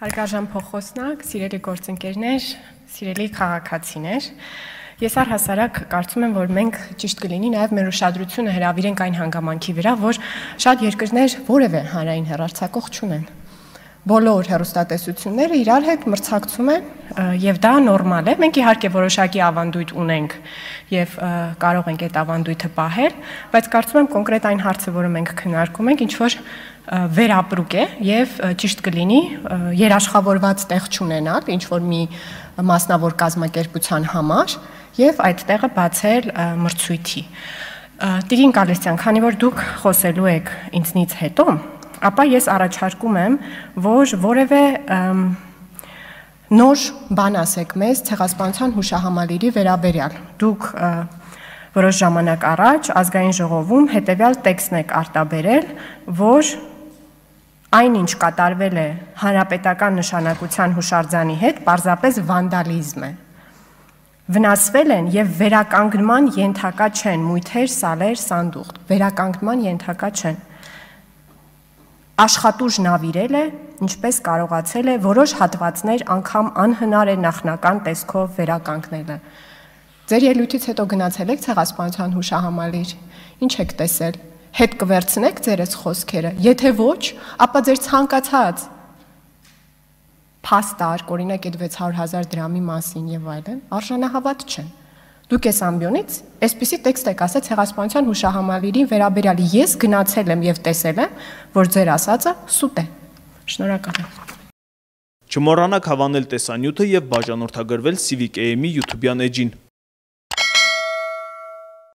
Հարգարժան փոխոսնակ, սիրելի գործընկերներ, սիրելի քաղաքացիներ, ես առհասարակ կարծում եմ, որ մենք ճիշտ կլինի նաև մեր ուշադրությունը հրավիրենք այն հանգամանքի վրա, որ շատ երկրներ որևէ հանրային հեռարձակող չունեն։ Բոլոր հեռուստատեսությունները իրար հետ մրցակցում են եւ դա նորմալ է։ Մենք իհարկե որոշակի ավանդույթ ունենք եւ կարող ենք այդ ավանդույթը պահել, բայց կարծում եմ կոնկրետ այն հարցը, որը մենք քննարկում ենք, ինչ որ վերապրուկ է եւ ճիշտ կլինի երաշխավորված տեղ չունենալ ինչ որ մի մասնավոր կազմակերպության համար եւ այդ տեղը բացել մրցույթի։ Տիրին Գալստյան, քանի որ դուք խոսելու եք ինձնից հետո, ապա ես առաջարկում եմ, որ որևէ նոր բան ասեք մեզ ցեղասպանության հուշահամալիրի վերաբերյալ։ Դուք որոշ ժամանակ առաջ ազգային ժողովում հետևյալ տեքստն եք արտաբերել, որ այնինչ կատարվել է հանրապետական նշանակության հուշարձանի հետ, պարզապես վանդալիզմ է։ Վնասվել են եւ վերականգնման ենթակա չեն մույթեր, սալեր, սանդուղք, վերականգնման ենթակա չեն։ Աշխատուժ նավիրել է, ինչպես կարողացել է որոշ հատվածներ անգամ անհնար է նախնական տեսքով վերականգնելը։ Ձեր ելույթից հետո գնացել եք ցեղասպանության հուշահամալիր, ինչ եք տեսել։ Հետ կվերցնեք ձեր այս խոսքերը։ Եթե ոչ, ապա ձեր ցանկացած փաստարկ, օրինակ այդ 600,000 դրամի մասին եւ այլն, արժանահավատ չեն։ Դուք այս ամբիոնից այսպիսի տեքստ եք ասել ցեղասպանության հուշահամալիրի վերաբերյալ։ Ես գնացել եմ եւ տեսել եմ, որ ձեր ասածը սուտ է։ Շնորհակալ եմ։ Չմոռանաք հավանել տեսանյութը եւ բաժանորդագրվել Civic AM-ի YouTube-յան էջին։